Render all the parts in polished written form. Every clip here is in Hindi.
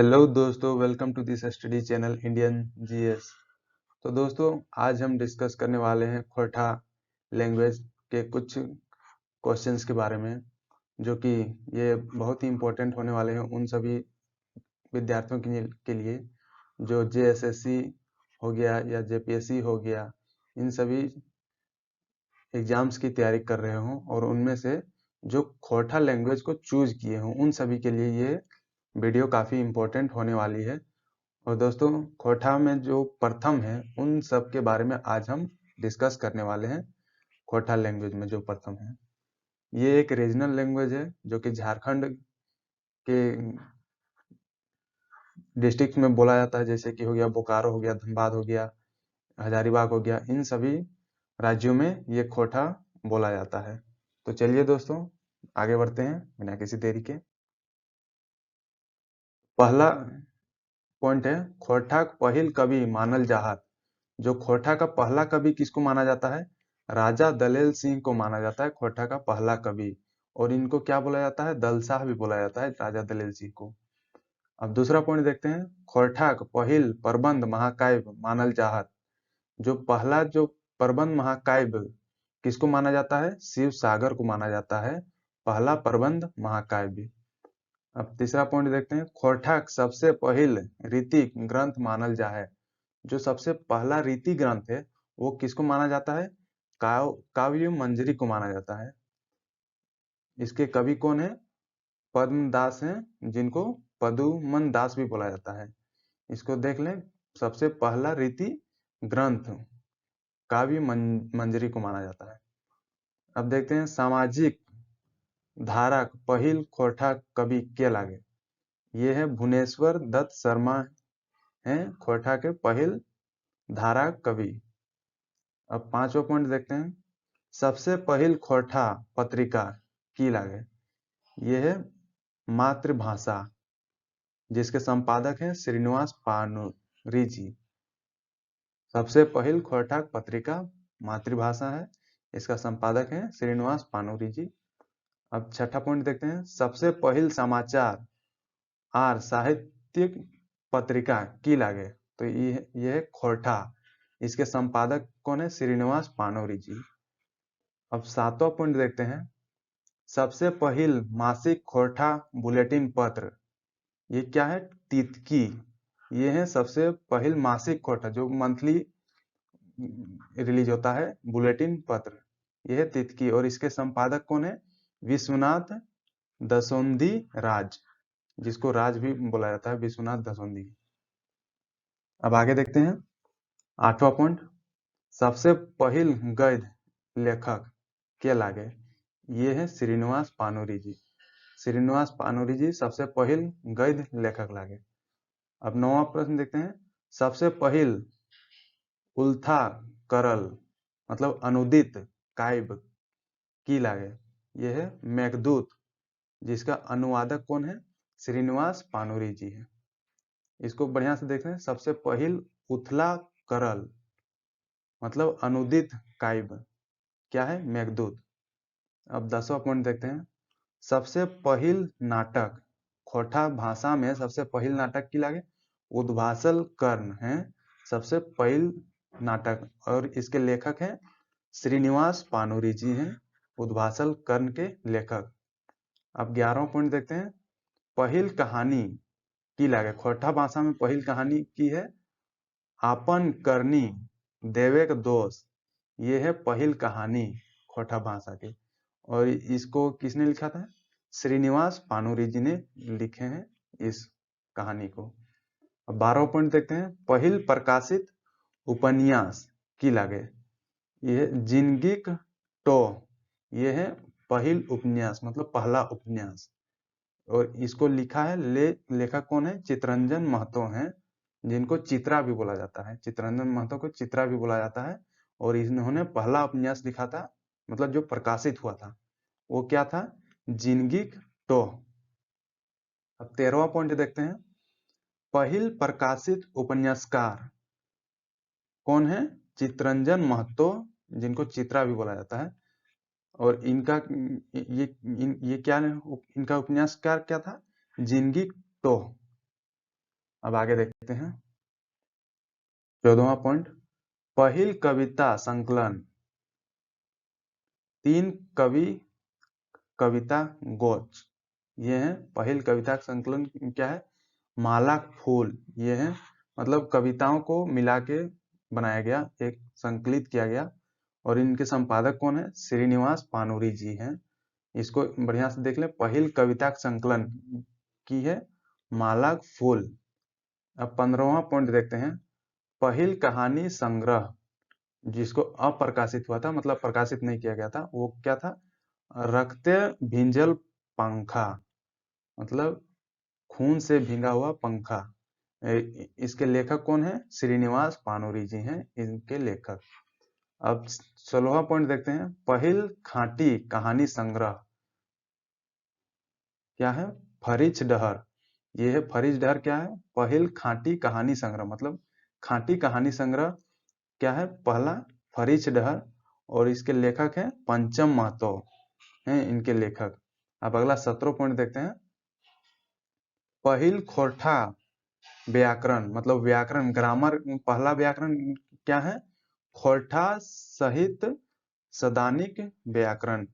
हेलो दोस्तों, welcome to this study channel Indian GS. तो दोस्तों, आज हम डिस्कस करने वाले हैं खोरठा लैंग्वेज के कुछ क्वेश्चंस के बारे में, जो कि ये बहुत ही इम्पोर्टेंट होने वाले हैं उन सभी विद्यार्थियों के लिए जो जेएसएससी हो गया या जेपीएससी हो गया, इन सभी एग्जाम्स की तैयारी कर रहे हों और उनमें से जो खोरठा लैंग्वेज को चूज किए हों, उन सभी के लिए ये वीडियो काफ़ी इम्पोर्टेंट होने वाली है। और दोस्तों, खोरठा में जो प्रथम है उन सब के बारे में आज हम डिस्कस करने वाले हैं। खोरठा लैंग्वेज में जो प्रथम है, ये एक रीजनल लैंग्वेज है जो कि झारखंड के डिस्ट्रिक्ट में बोला जाता है, जैसे कि हो गया बोकारो, हो गया धनबाद, हो गया हजारीबाग, हो गया, इन सभी राज्यों में ये खोरठा बोला जाता है। तो चलिए दोस्तों, आगे बढ़ते हैं बिना किसी देरी के। पहला पॉइंट है, खोरठा पहिल कवि मानल जाहत। जो खोरठा का पहला कवि किसको माना जाता है? राजा दलेल सिंह को माना जाता है खोरठा का पहला कवि। और इनको क्या बोला जाता है? दलशाह भी बोला जाता है राजा दलेल सिंह को। अब दूसरा पॉइंट देखते हैं, खोरठा पहिल प्रबंध महाकाव्य मानल जाहत। जो पहला जो प्रबंध महाकाव्य किसको माना जाता है? शिव सागर को माना जाता है पहला प्रबंध महाकाव्य। अब तीसरा पॉइंट देखते हैं, खोरठा सबसे पहिल रीतिक ग्रंथ मानल जा है। जो सबसे पहला रीति ग्रंथ है वो किसको माना जाता है? काव्य मंजरी को माना जाता है। इसके कवि कौन है? पद्मदास हैं, जिनको पदुमन दास भी बोला जाता है। इसको देख लें, सबसे पहला रीति ग्रंथ काव्य मंजरी को माना जाता है। अब देखते हैं, सामाजिक धारक पहिल खोरठा कवि के लागे। ये है भुवनेश्वर दत्त शर्मा, हैं खोरठा के पहिल धारा कवि। अब पांचवा पॉइंट देखते हैं, सबसे पहिल खोरठा पत्रिका की लागे। ये है मातृभाषा, जिसके संपादक हैं श्रीनिवास पानुरी जी। सबसे पहिल खोरठा पत्रिका मातृभाषा है, इसका संपादक है श्रीनिवास पानुरी जी। अब छठा पॉइंट देखते हैं, सबसे पहिल समाचार आर साहित्यिक पत्रिका की लागे। तो ये है खोरठा, इसके संपादक कौन है? श्रीनिवास पानुरी जी। अब सातवां पॉइंट देखते हैं, सबसे पहिल मासिक खोरठा बुलेटिन पत्र। ये क्या है? तितकी। ये है सबसे पहिल मासिक खोरठा जो मंथली रिलीज होता है बुलेटिन पत्र। ये है तितकी और इसके संपादक कौन है? विश्वनाथ दसोंधी राज, जिसको राज भी बोला जाता है, विश्वनाथ दसोंधी। अब आगे देखते हैं, आठवां पॉइंट, सबसे पहिल गद्य लेखक के लागे। ये है श्रीनिवास पानुरी जी। श्रीनिवास पानुरी जी सबसे पहिल गद्य लेखक लागे। अब नौवां प्रश्न देखते हैं, सबसे पहिल उल्था करल मतलब अनुदित काव्य की लागे। यह है मेघदूत, जिसका अनुवादक कौन है? श्रीनिवास पानुरी जी है। इसको बढ़िया से देखते हैं, सबसे पहिल उथला करल मतलब अनुदित काव्य क्या है? मेघदूत। अब 10वां पॉइंट देखते हैं, सबसे पहिल नाटक खोरठा भाषा में सबसे पहिल नाटक की लागे। उद्भासल कर्ण है सबसे पहिल नाटक, और इसके लेखक हैं श्रीनिवास पानुरी जी हैं, उद्भासल कर्ण के लेखक। अब 11वां पॉइंट देखते हैं, पहिल कहानी की लागे। खोरठा भाषा में पहिल कहानी की है आपन करनी देवेक दोष। ये है पहिल कहानी खोरठा भाषा की, और इसको किसने लिखा था? श्रीनिवास पानुरी जी ने लिखे हैं इस कहानी को। अब 12वां पॉइंट देखते हैं, पहिल प्रकाशित उपन्यास की लागे। ये जिंदगीक टो, ये है पहिल उपन्यास मतलब पहला उपन्यास, और इसको लिखा है लेखक कौन है? चितरंजन महतो हैं, जिनको चित्रा भी बोला जाता है। चितरंजन महतो को चित्रा भी बोला जाता है, और इन्होंने पहला उपन्यास लिखा था, मतलब जो प्रकाशित हुआ था वो क्या था? जिंदगी टो। अब 13वां पॉइंट देखते हैं, पहिल प्रकाशित उपन्यासकार कौन है? चितरंजन महतो, जिनको चित्रा भी बोला जाता है। और इनका ये क्या इनका उपन्यासकार क्या था? जिंदगी टो। अब आगे देखते हैं 14वां पॉइंट, पहिल कविता संकलन। 3 कवि कविता गोच, ये है पहिल कविता संकलन। क्या है? माला फूल, ये है मतलब कविताओं को मिला के बनाया गया, एक संकलित किया गया। और इनके संपादक कौन है? श्रीनिवास पानूरी जी हैं। इसको बढ़िया से देख ले, पहिल कविता संकलन की है माला फूल। अब 15वां पॉइंट देखते हैं, पहिल कहानी संग्रह जिसको अप्रकाशित हुआ था, मतलब प्रकाशित नहीं किया गया था, वो क्या था? रक्ते भिंजल पंखा, मतलब खून से भींगा हुआ पंखा। इसके लेखक कौन है? श्रीनिवास पानूरी जी हैं इनके लेखक। अब 16वां पॉइंट देखते हैं, पहिल खाटी कहानी संग्रह। क्या है? फरिच डहर, ये है फरिच डहर। क्या है? पहिल खाटी कहानी संग्रह, मतलब खाटी कहानी संग्रह क्या है? पहला फरिच डहर, और इसके लेखक हैं पंचम महतो हैं इनके लेखक। अब अगला 17वां पॉइंट देखते हैं, पहिल खोरठा व्याकरण, मतलब व्याकरण ग्रामर, पहला व्याकरण क्या है? खोरठा सहित सदानिक व्याकरण,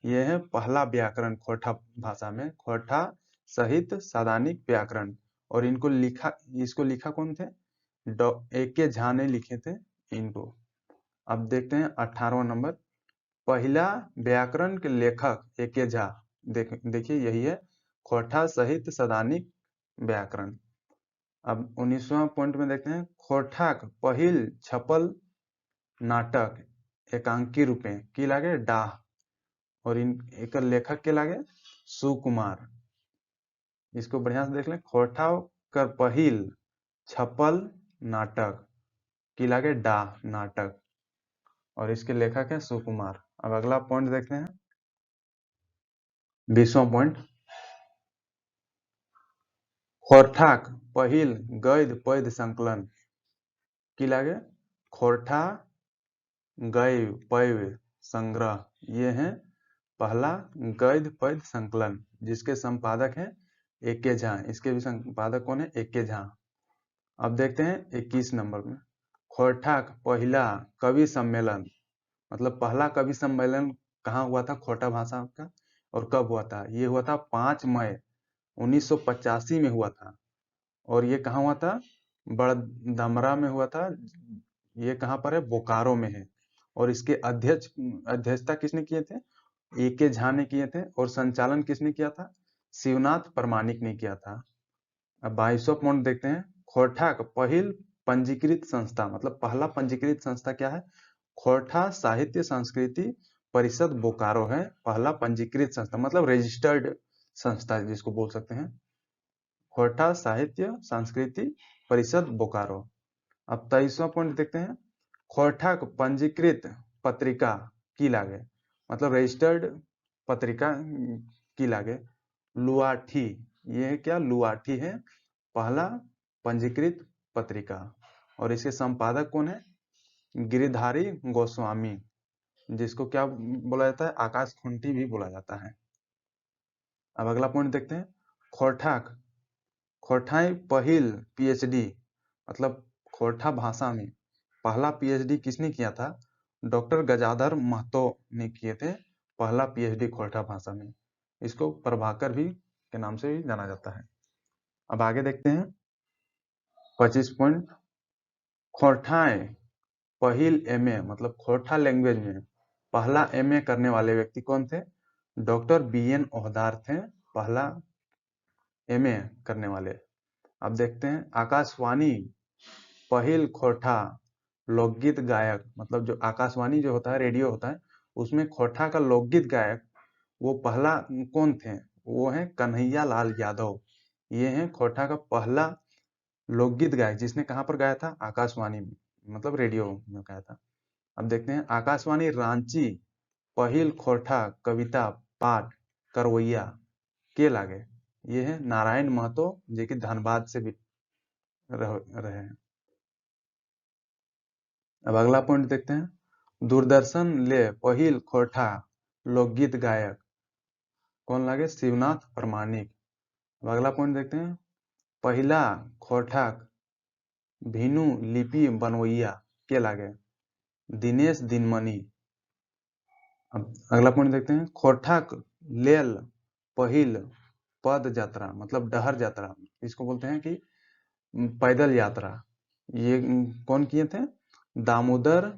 यह है पहला व्याकरण खोरठा भाषा में, खोरठा सहित सदानिक व्याकरण। और इसको लिखा कौन थे? A.K. झा ने लिखे थे इनको। अब देखते हैं 18वां नंबर, पहला व्याकरण के लेखक A.K. झा। देखिए यही है खोरठा सहित सदानिक व्याकरण। अब 19वां पॉइंट में देखते हैं, खोरठाक पहिल छपल नाटक एकांकी रूपे की लागे डाह, और एक लेखक के लागे सुकुमार। इसको बढ़िया से देख लें, खोरठा कर पहिल छपल नाटक की लागे डाह नाटक, और इसके लेखक है सुकुमार। अब अगला पॉइंट देखते हैं 20वां पॉइंट, खोरठाक पहिल गद्य पद्य संकलन की लागे खोरठा गद्य पद्य संग्रह, ये है पहला गद्य पद्य संकलन जिसके संपादक हैं A.K. झा। इसके भी संपादक कौन है? A.K. झा। अब देखते हैं 21 नंबर में, खोरठाक पहला कवि सम्मेलन, मतलब पहला कवि सम्मेलन कहाँ हुआ था खोरठा भाषा का, और कब हुआ था? ये हुआ था 5 मई 1985 में हुआ था। और ये कहाँ हुआ था? बड़धमरा में हुआ था। ये कहाँ पर है? बोकारो में है। और इसके अध्यक्षता किसने किए थे? A.K. झा ने किए थे। और संचालन किसने किया था? शिवनाथ प्रमाणिक ने किया था। अब 22वां पॉइंट देखते हैं, खोरठा का पहिल पंजीकृत संस्था, मतलब पहला पंजीकृत संस्था क्या है? खोरठा साहित्य संस्कृति परिषद बोकारो है पहला पंजीकृत संस्था, मतलब रजिस्टर्ड संस्था जिसको बोल सकते हैं, खोरठा साहित्य संस्कृति परिषद बोकारो। अब 23वां पॉइंट देखते हैं, खोरठा पंजीकृत पत्रिका की लागे, मतलब रजिस्टर्ड पत्रिका की लागे लुआठी, ये क्या? लुआठी है पहला पंजीकृत पत्रिका। और इसके संपादक कौन है? गिरिधारी गोस्वामी, जिसको क्या बोला जाता है? आकाश खुंटी भी बोला जाता है। अब अगला पॉइंट देखते हैं, खोरठाक खोरठाई पहिल PhD, मतलब खोरठा भाषा में पहला PhD किसने किया था? डॉक्टर गजाधर महतो ने किए थे पहला PhD खोरठा भाषा में। इसको प्रभाकर भी के नाम से भी जाना जाता है। अब आगे देखते हैं 25 पॉइंट, खोरठाए पहिल MA, मतलब खोरठा लैंग्वेज में पहला MA करने वाले व्यक्ति कौन थे? डॉक्टर BN ओहदार थे पहला MA करने वाले। अब देखते हैं आकाशवाणी पहिल खोरठा लोकगीत गायक, मतलब जो आकाशवाणी जो होता है, रेडियो होता है, उसमें खोरठा का लोकगीत गायक वो पहला कौन थे? वो है कन्हैया लाल यादव। ये है खोरठा का पहला लोकगीत गायक, जिसने कहाँ पर गाया था? आकाशवाणी में, मतलब रेडियो में गाया था। अब देखते हैं आकाशवाणी रांची पहिल खोरठा कविता पाठ करवैया के लागे, ये है नारायण महतो, जो कि धनबाद से भी रहे हैं। अब अगला पॉइंट देखते हैं, दूरदर्शन ले पहिल खोरठा लोकगीत गायक कौन लागे? शिवनाथ प्रमाणिक। अब अगला पॉइंट देखते हैं, पहिला खोरठाक भीनु लिपि बनवैया के लागे दिनेश दिनमणि। अब अगला पॉइंट देखते हैं, खोरठाक लेल पहिल पद यात्रा मतलब डहर यात्रा, इसको बोलते हैं कि पैदल यात्रा। ये कौन किए थे? दामोदर,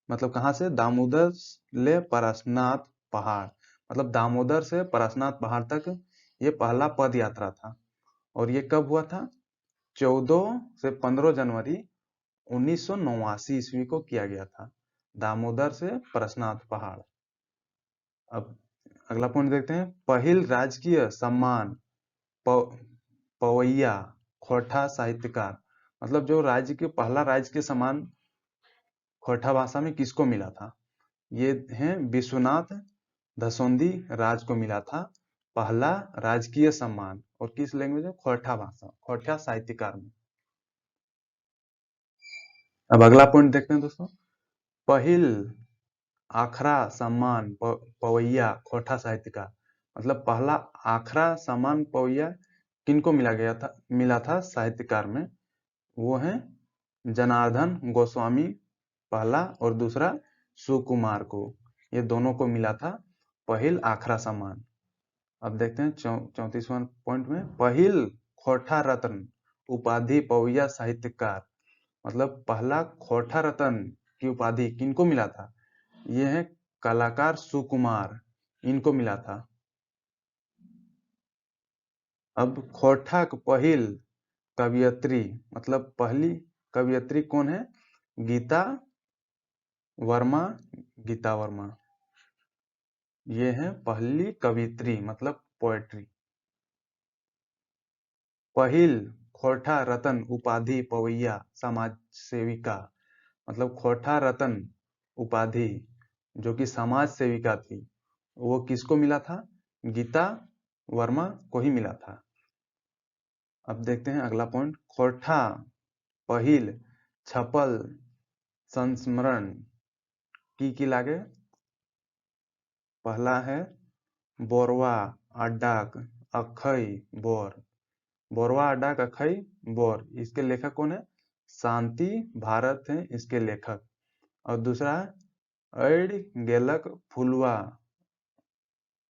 मतलब कहाँ से? दामोदर ले पारसनाथ पहाड़, मतलब दामोदर से पारसनाथ पहाड़ तक ये पहला पद यात्रा था। और ये कब हुआ था? 14 से 15 जनवरी 1989 ईस्वी को किया गया था, दामोदर से पारसनाथ पहाड़। अब अगला पॉइंट देखते हैं, पहिल राजकीय सम्मान पवैया खोरठा साहित्यकार, मतलब जो राज्य के पहला राजकीय सम्मान खोरठा भाषा में किसको मिला था? ये हैं विश्वनाथ धसोंदी राज को मिला था पहला राजकीय सम्मान। और किस लैंग्वेज में? खोरठा भाषा, खोरठा साहित्यकार में। अब अगला पॉइंट देखते हैं दोस्तों, पहिल आखरा सम्मान पवैया खोरठा साहित्यकार, मतलब पहला आखरा सम्मान पवैया किनको मिला था साहित्यकार में? वो है जनार्दन गोस्वामी पहला, और दूसरा सुकुमार को, ये दोनों को मिला था पहिल आखरा सम्मान। अब देखते हैं 34वां पॉइंट में, पहिल खोरठा रत्न उपाधि पवैया साहित्यकार, मतलब पहला खोरठा रत्न की उपाधि किनको मिला था? ये है कलाकार सुकुमार, इनको मिला था। अब खोरठाक पहिल कवियत्री, मतलब पहली कवियत्री कौन है? गीता वर्मा, गीता वर्मा, ये है पहली कवियत्री मतलब पोएट्री। पहिल खोरठा रतन उपाधि पवैया समाज सेविका, मतलब खोरठा रतन उपाधि जो कि समाज सेविका थी, वो किसको मिला था? गीता वर्मा को ही मिला था। अब देखते हैं अगला पॉइंट, खोरठा पहिल छपल संस्मरण की लागे। पहला है बोरवा अड्डाक अखई बोर, बोरवा अड्डाक अखई बोर, इसके लेखक कौन है? शांति भारत हैं इसके लेखक। और दूसरा है ऐड गेलक फुलवा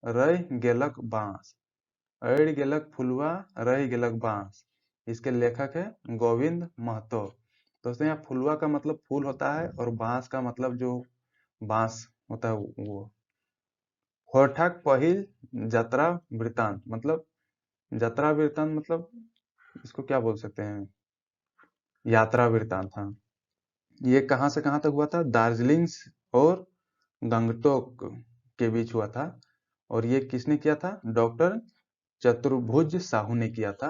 रह गेलक बांस, ऐड गेलक फुलवा रह गेलक बांस, इसके लेखक है गोविंद महतो। दोस्तों यहाँ फुलवा का मतलब फूल होता है और बांस का मतलब जो बांस होता है वो। खोरठाक पहिल जतरा वृतांत, मतलब जतरा वृतांत मतलब इसको क्या बोल सकते हैं? यात्रा वृतांत। हाँ, ये कहाँ से कहाँ तक हुआ था? दार्जिलिंग और गंगटोक के बीच हुआ था। और ये किसने किया था? डॉक्टर चतुर्भुज साहू ने किया था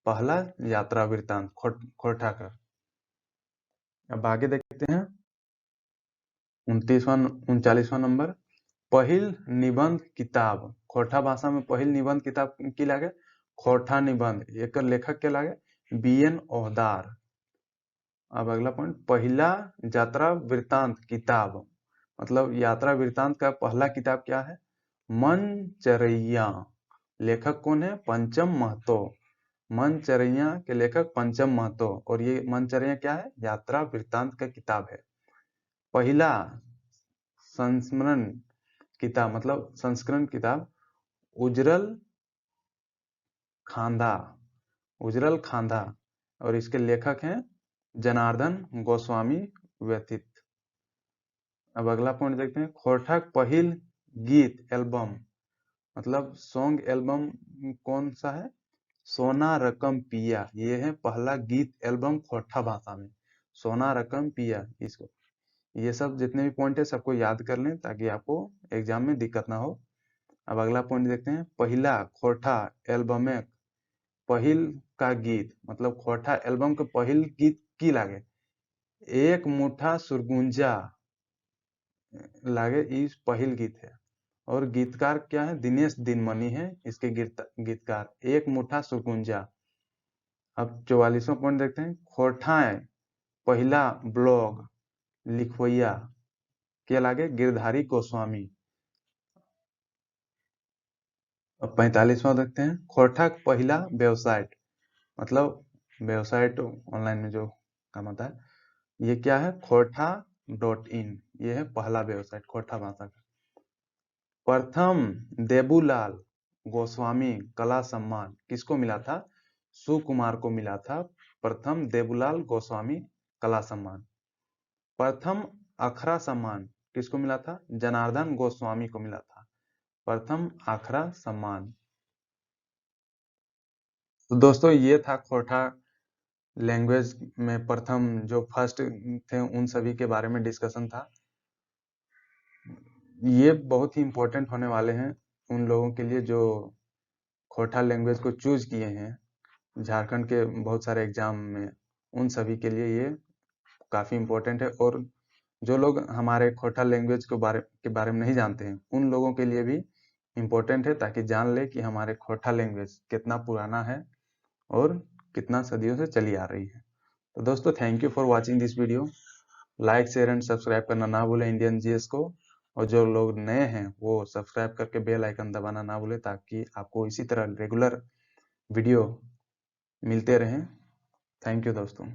पहला यात्रा वृतांत खोरठा का। अब आगे देखते हैं 39वां नंबर, पहिल निबंध किताब खोरठा भाषा में पहिल निबंध किताब की लागे? खोरठा निबंध, एक लेखक के लागे? BN ओहदार। अब अगला पॉइंट, पहिला यात्रा वृतांत किताब, मतलब यात्रा वृतांत का पहला किताब क्या है? मनचरैया, लेखक कौन है? पंचम महतो, मनचरैया के लेखक पंचम महतो। और ये मनचरैया क्या है? यात्रा वृतांत का किताब है। पहिला संस्मरण किताब मतलब संस्करण किताब उजरल खांधा, उजरल खांधा, और इसके लेखक हैं जनार्दन गोस्वामी व्यतीत। अब अगला पॉइंट देखते हैं, खोरठाक पहिल गीत एल्बम, मतलब सॉन्ग एल्बम कौन सा है? सोना रकम पिया, ये है पहला गीत एल्बम खोरठा भाषा में, सोना रकम पिया। इसको ये सब जितने भी पॉइंट है सबको याद कर लें ताकि आपको एग्जाम में दिक्कत ना हो। अब अगला पॉइंट देखते हैं, पहिला खोरठा एल्बम पहिल का गीत, मतलब खोरठा एल्बम के पहिल गीत की लागे? एक मुठा सुरगुंजा लागे, इस पहिल गीत है। और गीतकार क्या है? दिनेश दिनमणि है इसके गीतकार, एक मुठा सुरगुंजा। अब 44वां पॉइंट देखते हैं, खोरठाए पहिला ब्लॉग लिखवैया के लागे? गिरधारी गोस्वामी। अब 45वां देखते हैं, खोरठा पहिला वेबसाइट मतलब वेबसाइट ऑनलाइन में जो काम आता है। ये क्या है? खोरठा.in, ये है पहला वेबसाइट खोरठा भाषा का। प्रथम देबूलाल गोस्वामी कला सम्मान किसको मिला था? सुकुमार को मिला था प्रथम देबूलाल गोस्वामी कला सम्मान। प्रथम अखरा सम्मान किसको मिला था? जनार्दन गोस्वामी को मिला था प्रथम अखरा सम्मान। तो दोस्तों ये था खोरठा लैंग्वेज में प्रथम जो फर्स्ट थे उन सभी के बारे में डिस्कशन था। ये बहुत ही इम्पोर्टेंट होने वाले हैं उन लोगों के लिए जो खोरठा लैंग्वेज को चूज किए हैं झारखंड के बहुत सारे एग्जाम में, उन सभी के लिए ये काफी इम्पोर्टेंट है। और जो लोग हमारे खोरठा लैंग्वेज के बारे में नहीं जानते हैं उन लोगों के लिए भी इम्पोर्टेंट है, ताकि जान ले कि हमारे खोरठा लैंग्वेज कितना पुराना है और कितना सदियों से चली आ रही है। तो दोस्तों thank you for watching this video. Like share and subscribe करना ना भूलें इंडियन जीएस को, और जो लोग नए हैं वो सब्सक्राइब करके बेल आइकन दबाना ना भूलें, ताकि आपको इसी तरह रेगुलर वीडियो मिलते रहें। थैंक यू दोस्तों।